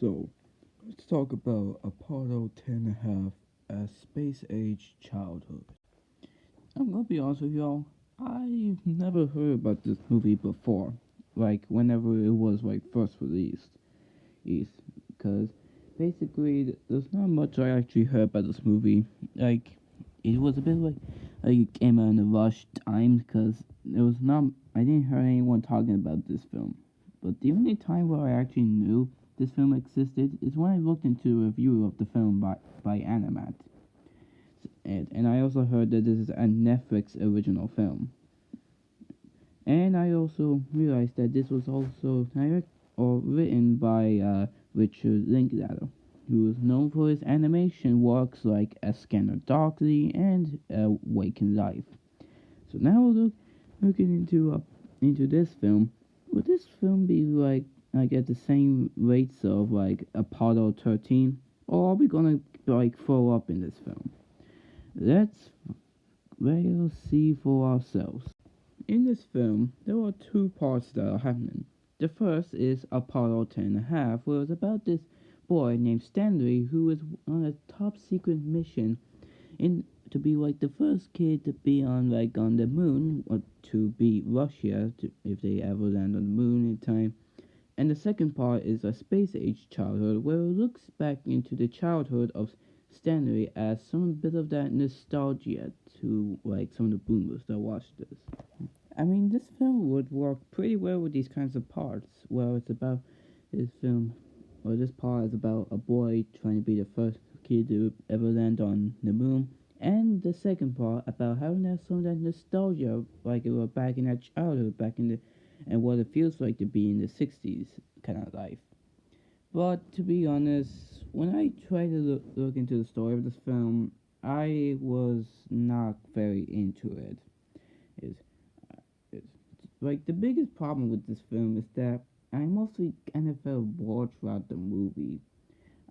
So, let's talk about Apollo 10.5 as space age childhood. I'm gonna be honest with y'all, I've never heard about this movie before, like whenever it was like first released. Because basically there's not much I actually heard about this movie. Like, it was a bit like it came out in a rush time because there was not, I didn't hear anyone talking about this film. But the only time where I actually knew this film existed is when I looked into a review of the film by Animat. And I also heard that this is a Netflix original film. And I also realized that this was also direct or written by Richard Linklater, who is known for his animation works like A Scanner Darkly and Waking Life. So now looking into this film. Would this film be like at the same rates of like Apollo 13, or are we gonna like throw up in this film? Let's well see for ourselves. In this film, there are two parts that are happening. The first is Apollo 10.5, where it's about this boy named Stanley who is on a top secret mission in to be like the first kid to be on the moon or to beat Russia if they ever land on the moon in time. And the second part is a space age childhood where it looks back into the childhood of Stanley as some bit of that nostalgia to like some of the boomers that watched this. I mean, this film would work pretty well with these kinds of parts. Well, it's about this film, or this part is about a boy trying to be the first kid to ever land on the moon, and the second part about having that some of that nostalgia, like it was back in that childhood, back in the, and what it feels like to be in the '60s kind of life. But to be honest, when I tried to look into the story of this film, I was not very into it. Is is like the biggest problem with this film is that I mostly kind of felt bored throughout the movie.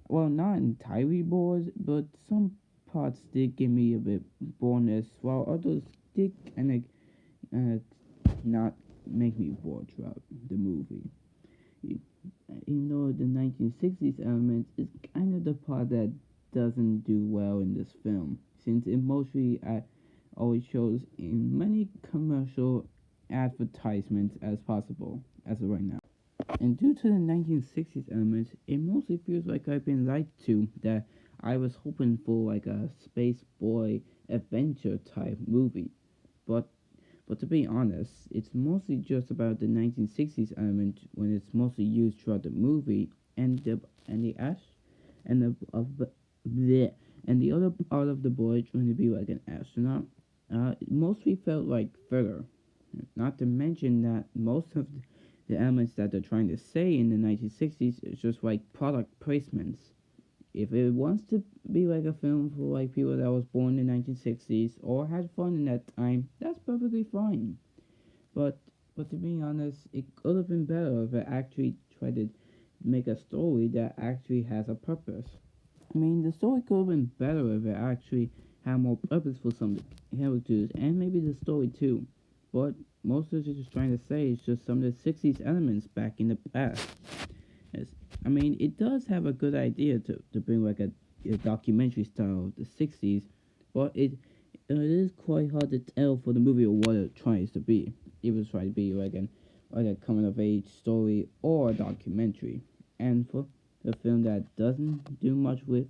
Well, not entirely bored, but some parts did give me a bit boredness, while others did not make me bored throughout the movie. Even though the 1960s element is kind of the part that doesn't do well in this film, since it mostly always shows in many commercial advertisements as possible as of right now. And due to the 1960s elements, it mostly feels like I've been lied to that I was hoping for like a space boy adventure type movie. But but to be honest, it's mostly just about the 1960s element when it's mostly used throughout the movie and the ash and the bleh, and the other part of the boy trying to be like an astronaut. It mostly felt like filler. Not to mention that most of the elements that they're trying to say in the 1960s is just like product placements. If it wants to be like a film for like people that was born in the 1960s or had fun in that time, that's perfectly fine. But but to be honest, it could have been better if it actually tried to make a story that actually has a purpose. I mean, the story could have been better if it actually had more purpose for some of the characters and maybe the story too. But most of it is trying to say is just some of the 60s elements back in the past. Yes. I mean, it does have a good idea to bring like a documentary style of the 60s, but it is quite hard to tell for the movie what it tries to be. It was trying to be like a coming of age story or a documentary. And for a film that doesn't do much with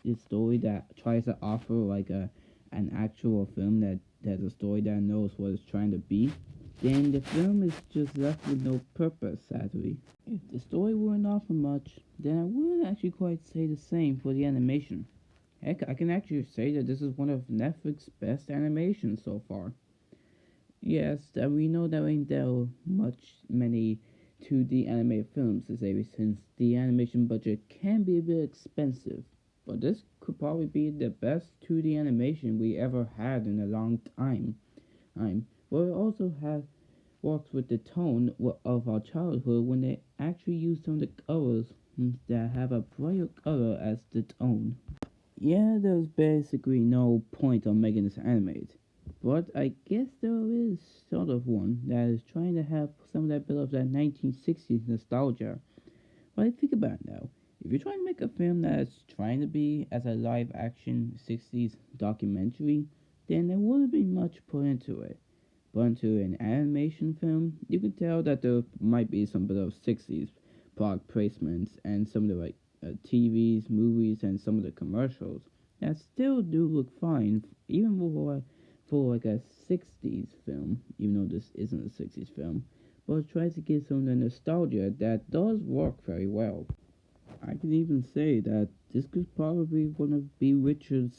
its story that tries to offer like an actual film that has a story that knows what it's trying to be, then the film is just left with no purpose, sadly. If the story weren't offer much, then I wouldn't actually quite say the same for the animation. Heck, I can actually say that this is one of Netflix's best animations so far. Yes, that we know there ain't there many 2D animated films to say since the animation budget can be a bit expensive. But this could probably be the best 2D animation we ever had in a long time. But it also has works with the tone of our childhood when they actually use some of the colors that have a brighter color as the tone. Yeah, there's basically no point on making this animated, but I guess there is sort of one that is trying to have some of that bit of that 1960s nostalgia. But think about it now. If you're trying to make a film that's trying to be as a live action 60s documentary, then there wouldn't be much put into it. But into an animation film, you could tell that there might be some bit of 60s product placements and some of the TVs, movies, and some of the commercials that still do look fine, even for like a 60s film, even though this isn't a 60s film. But it tries to give some of the nostalgia that does work very well. I can even say that this could probably one of be Richard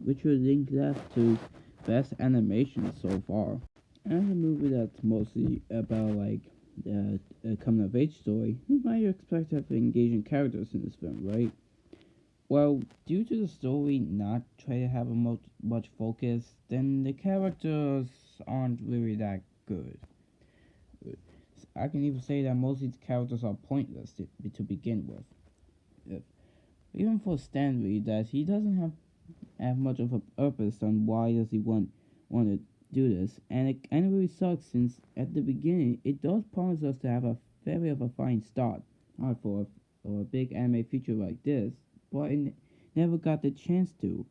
Linklater's to best animation so far. And a movie that's mostly about like a coming of age story, you might expect to have engaging characters in this film, right? Well, due to the story not trying to have much focus, then the characters aren't really that good. I can even say that most of these characters are pointless to begin with. If, even for Stanley, that he doesn't have much of a purpose on why does he want to do this, and it kind of really sucks since at the beginning it does promise us to have a very of a fine start for a big anime feature like this, but it never got the chance to.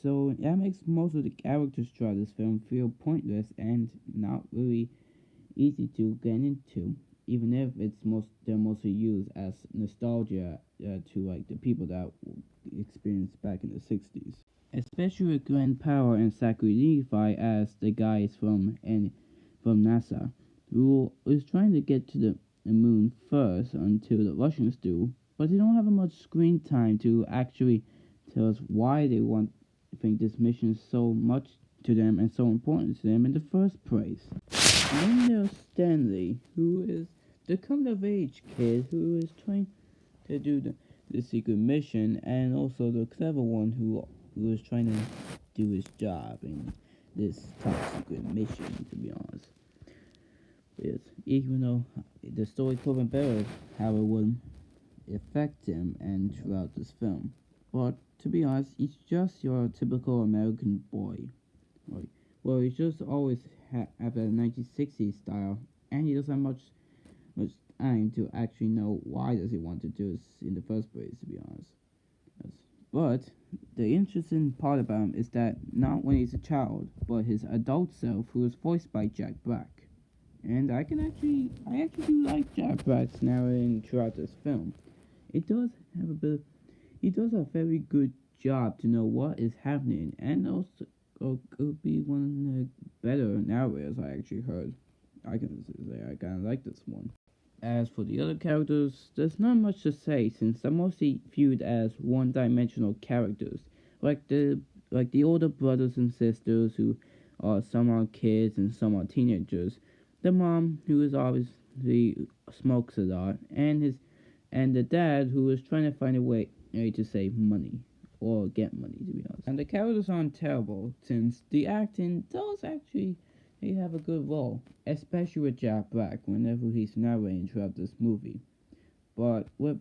So that makes most of the characters throughout this film feel pointless and not really easy to get into, even if they're mostly used as nostalgia to like the people that experienced back in the 60s. Especially with Glenn Powell and Zachary Levi as the guys from NASA, who is trying to get to the moon first until the Russians do, but they don't have much screen time to actually tell us why they think this mission is so much to them and so important to them in the first place. And then there's Stanley, who is the coming of age kid who is trying to do the secret mission, and also the clever one who is trying to do his job in this top secret mission, to be honest. Yes, even though the story could have been better how it would affect him and throughout this film. But to be honest, he's just your typical American boy. Right? Well, he's just always have that 1960s style, and he doesn't have much time to actually know why does he want to do this in the first place, to be honest. Yes. But the interesting part about him is that not when he's a child, but his adult self, who is voiced by Jack Black. And I actually do like Jack Black's narrating throughout this film. It does have a bit. He does a very good job to know what is happening, and also could be one of the better narrators I actually heard. I can say I kind of like this one. As for the other characters, there's not much to say since they're mostly viewed as one-dimensional characters, like the older brothers and sisters who are some are kids and some are teenagers. The mom who is obviously smokes a lot, and the dad who is trying to find a way to save money or get money, to be honest. And the characters aren't terrible since the acting does actually he have a good role, especially with Jack Black whenever he's narrating throughout this movie. But with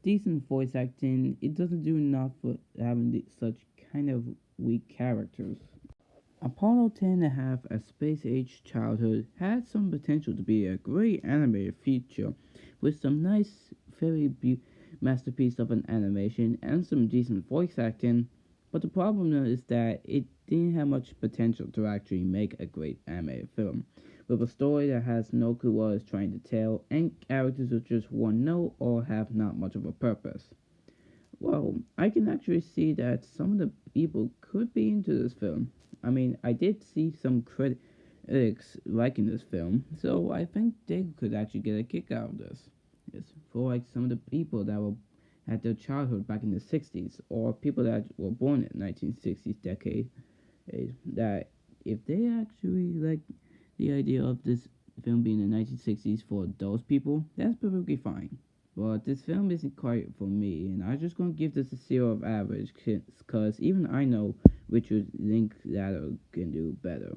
decent voice acting, it doesn't do enough for having such kind of weak characters. Apollo 10.5, A Space Age Childhood, had some potential to be a great animated feature with some nice, masterpiece of an animation and some decent voice acting. But the problem is that it didn't have much potential to actually make a great animated film, with a story that has no clue what it's trying to tell, and characters who just one note or have not much of a purpose. Well, I can actually see that some of the people could be into this film. I mean, I did see some critics liking this film, so I think they could actually get a kick out of this. Yes, for like some of the people that were had their childhood back in the 60s, or people that were born in the 1960s decade, that if they actually like the idea of this film being the 1960s for those people, that's perfectly fine. But this film isn't quite for me, and I'm just gonna give this a 0 of average, cause even I know Richard Linklater can do better.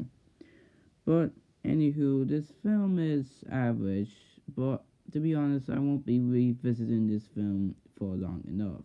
But anywho, this film is average, but to be honest, I won't be revisiting this film for long enough.